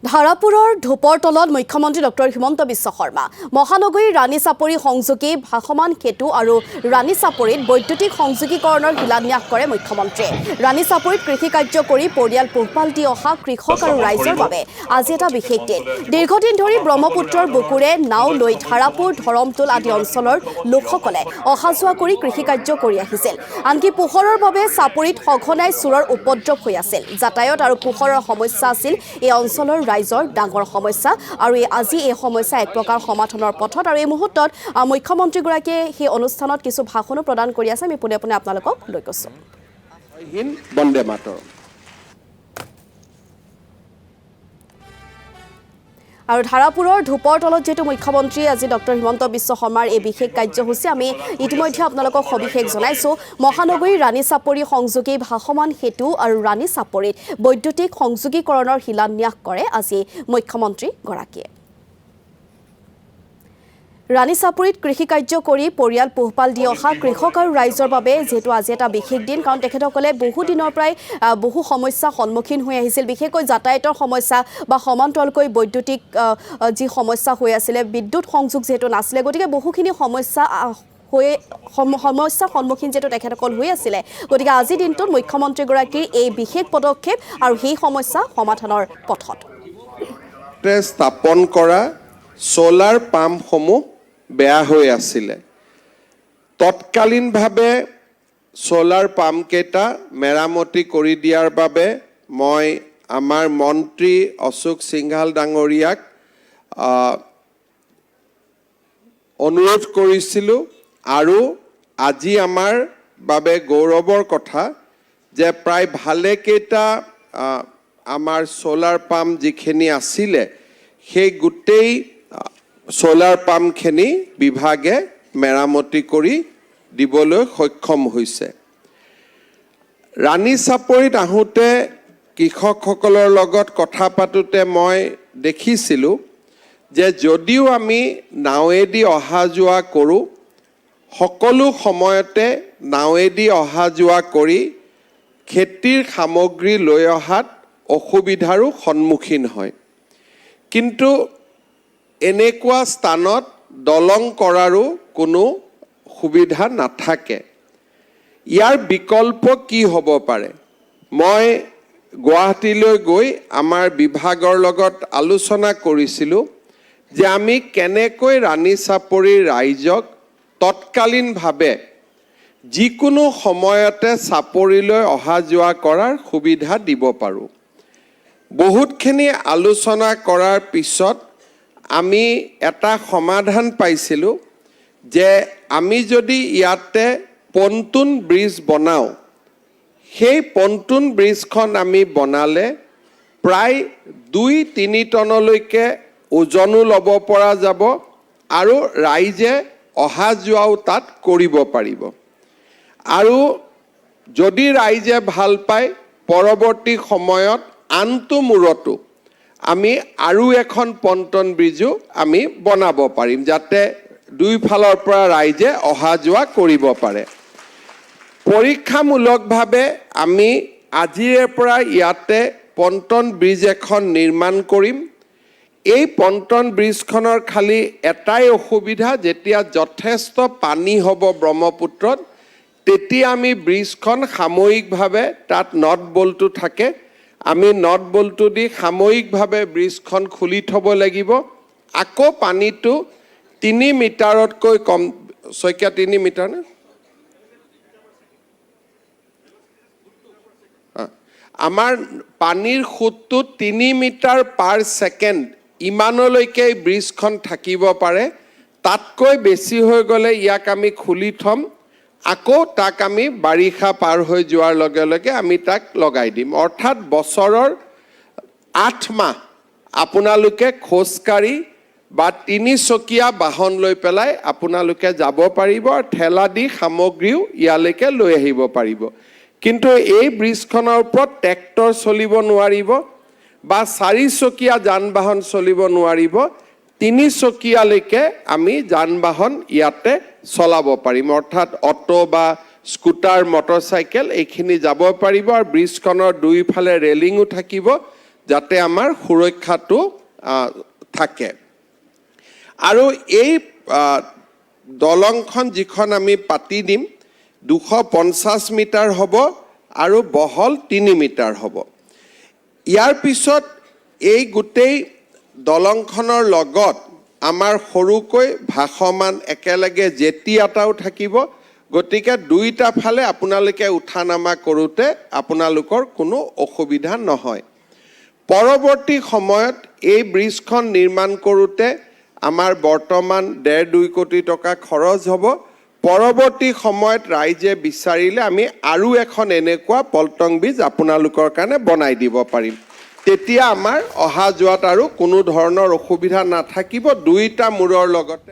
ধাৰাপুৰৰ ধূপৰ তলত মুখ্যমন্ত্ৰী ডক্টৰ হিমন্ত বিশ্ব শৰ্মা মহানগৰীৰ ৰাণী চাপৰি সংযোগী ভাসমান সেতু আৰু ৰাণী চাপৰিত বৈদ্যুতিক সংযোগীকৰণৰ শিলান্যাস কৰে মুখ্যমন্ত্ৰীয়ে ৰাণী চাপৰিত কৃষি কাৰ্য কৰি পৰিয়াল পোহপাল দি অহা কৃষক আৰু ৰাইজৰ বাবে আজি এটা বিশেষ দিন দীৰ্ঘদিন ধৰি ব্ৰহ্মপুত্ৰৰ বুকুৰে নাও লৈ ধাৰাপুৰ ধৰমটোল আদি অঞ্চলৰ লোকসকলে অহা যোৱা কৰি কৃষি কাৰ্য কৰি আহিছিল আনকি পোহৰৰ বাবে চাপৰিত সঘনাই চোৰৰ উপদ্ৰৱ হৈ আছিল যাতায়াত আৰু পোহৰৰ সমস্যা আছিল এই অঞ্চলৰ ৰাইজৰ ডাঙৰ সমস্যা আৰু আজি এই সমস্যা এক প্ৰকাৰ সমাধানৰ পথত আৰু এই মুহূৰ্তত মুখ্যমন্ত্ৰীগৰাকীয়ে সেই অনুষ্ঠানত কিছু ভাষণো প্ৰদান কৰি আছে আমি পুনে পুনে আপোনালোকক লৈ গৈছো বন্দে মাতৰম আৰু ধাৰাপুৰৰ ধূপৰ তলত যেটো মুখ্যমন্ত্ৰী আজি ডক্টৰ হিমন্ত বিশ্ব শৰ্মাৰ এই বিশেষ কাৰ্যসূচী আমি ইতিমধ্যে আপোনালোকক সবিশেষ জনাইছো মহানগৰীৰ ৰাণী চাপৰি সংযোগী ভাসমান সেতু আৰু ৰাণী চাপৰিত বৈদ্যুতিক সংযোগীকৰণৰ শিলান্যাস কৰে আজি মুখ্যমন্ত্ৰী গৰাকীয়ে ৰাণী চাপৰিত কৃষি কাৰ্য কৰি পৰিয়াল পোহপাল দি অহা কৃষক আৰু ৰাইজৰ বাবে যেটো আজি এটা বিশেষ দিন কাৰণ তেখেতসকলে বহু দিনৰ প্ৰায় বহু সমস্যা সন্মুখীন হৈ আহিছিল বিশেষকৈ যাতায়াতৰ সমস্যা বা সমান্তৰালকৈ বৈদ্যুতিক যি সমস্যা হৈ আছিল বিদ্যুৎ সংযোগ যেটো নাছিলে গতিকে বহুখিনি সমস্যা সমস্যাৰ সন্মুখীন যেটো তেখেতসকল হৈ আছিল গতিকে আজি দিনটোত মুখ্যমন্ত্ৰীগৰাকীৰ এই বিশেষ পদক্ষেপ আৰু সেই সমস্যা সমাধানৰ পথত স্থাপন কৰা সোলাৰ পাম্পসমূহ বেয়া হৈ আছিল তৎকালীনভাৱে সোলাৰ পাম্প কেইটা মেৰামতি কৰি দিয়াৰ বাবে মই আমাৰ মন্ত্ৰী অশোক সিংঘাল ডাঙৰীয়াক অনুৰোধ কৰিছিলোঁ আৰু আজি আমাৰ বাবে গৌৰৱৰ কথা যে প্ৰায় ভালে কেইটা আমাৰ সোলাৰ পাম্প যিখিনি আছিল সেই গোটেই সোলাৰ পাম্পখিনি বিভাগে মেৰামতি কৰি দিবলৈ সক্ষম হৈছে ৰাণী চাপৰিত আহোঁতে কৃষকসকলৰ লগত কথা পাতোতে মই দেখিছিলোঁ যে যদিও আমি নাৱেদি অহা যোৱা কৰোঁ সকলো সময়তে নাৱেদি অহা যোৱা কৰি খেতিৰ সামগ্ৰী লৈ অহাত অসুবিধাৰো সন্মুখীন হয় কিন্তু এনেকুৱা স্থানত দলং কৰাৰো কোনো সুবিধা নাথাকে ইয়াৰ বিকল্প কি হ'ব পাৰে মই গুৱাহাটীলৈ গৈ আমাৰ বিভাগৰ লগত আলোচনা কৰিছিলোঁ যে আমি কেনেকৈ ৰাণী চাপৰিৰ ৰাইজক তৎকালীনভাৱে যিকোনো সময়তে চাপৰিলৈ অহা যোৱা কৰাৰ সুবিধা দিব পাৰোঁ বহুতখিনি আলোচনা কৰাৰ পিছত আমি এটা সমাধান পাইছিলোঁ যে আমি যদি ইয়াতে পন্টুন ব্ৰিজ বনাওঁ সেই পন্টুন ব্ৰিজখন আমি বনালে প্ৰায় 2-3 টনলৈকে ওজনো ল'ব পৰা যাব আৰু ৰাইজে অহা যোৱাও তাত কৰিব পাৰিব আৰু যদি ৰাইজে ভাল পায় পৰৱৰ্তী সময়ত আনটো মূৰতো আমি আৰু এখন পন্টন ব্ৰিজো আমি বনাব পাৰিম যাতে দুইফালৰ পৰা ৰাইজে অহা যোৱা কৰিব পাৰে পৰীক্ষামূলকভাৱে আমি আজিৰে পৰা ইয়াতে পন্টন ব্ৰিজ এখন নিৰ্মাণ কৰিম এই পন্টন ব্ৰিজখনৰ খালি এটাই অসুবিধা যেতিয়া যথেষ্ট পানী হ'ব ব্ৰহ্মপুত্ৰত তেতিয়া আমি ব্ৰিজখন সাময়িকভাৱে তাত নট বল্টু থাকে আমি নট বল্টু দি সাময়িকভাৱে ব্ৰিজখন খুলি থ'ব লাগিব আকৌ পানীটো 3 মিটাৰতকৈ কম শইকীয়া 3 মিটাৰ নে আমাৰ পানীৰ সুতটো 3 মিটাৰ পাৰ ছেকেণ্ড ইমানলৈকে ব্ৰিজখন থাকিব পাৰে তাতকৈ বেছি হৈ গ'লে ইয়াক আমি খুলি থ'ম আকৌ তাক আমি বাৰিষা পাৰ হৈ যোৱাৰ লগে লগে আমি তাক লগাই দিম অৰ্থাৎ বছৰৰ 8 মাহ আপোনালোকে খোজকাঢ়ি বা 3 চকীয়া বাহন লৈ পেলাই আপোনালোকে যাব পাৰিব আৰু ঠেলা দি সামগ্ৰীও ইয়ালৈকে লৈ আহিব পাৰিব কিন্তু এই ব্ৰিজখনৰ ওপৰত ট্ৰেক্টৰ চলিব নোৱাৰিব বা 4 চকীয়া যান বাহন চলিব নোৱাৰিব 3 চকীয়ালৈকে আমি যান বাহন ইয়াতে চলাব পাৰিম অৰ্থাৎ অটো বা স্কুটাৰ মটৰচাইকেল এইখিনি যাব পাৰিব আৰু ব্ৰিজখনৰ দুইফালে ৰেলিংও থাকিব যাতে আমাৰ সুৰক্ষাটো থাকে আৰু এই দলংখন যিখন আমি পাতি দিম 250 মিটাৰ হ'ব আৰু বহল 3 মিটাৰ হ'ব ইয়াৰ পিছত এই গোটেই দলংখনৰ লগত আমাৰ সৰুকৈ ভাসমান একেলগে জেটি এটাও থাকিব গতিকে দুইটা ফালে আপোনালোকে উঠা নামা কৰোঁতে আপোনালোকৰ কোনো অসুবিধা নহয় পৰৱৰ্তী সময়ত এই ব্ৰিজখন নিৰ্মাণ কৰোঁতে আমাৰ বৰ্তমান 1.5-2 কোটি টকা খৰচ হ'ব পৰৱৰ্তী সময়ত ৰাইজে বিচাৰিলে আমি আৰু এখন এনেকুৱা পল্টন ব্ৰিজ আপোনালোকৰ কাৰণে বনাই দিব পাৰিম তেতিয়া আমাৰ অহা যোৱাত আৰু কোনো ধৰণৰ অসুবিধা নাথাকিব দুইটা মূৰৰ লগতে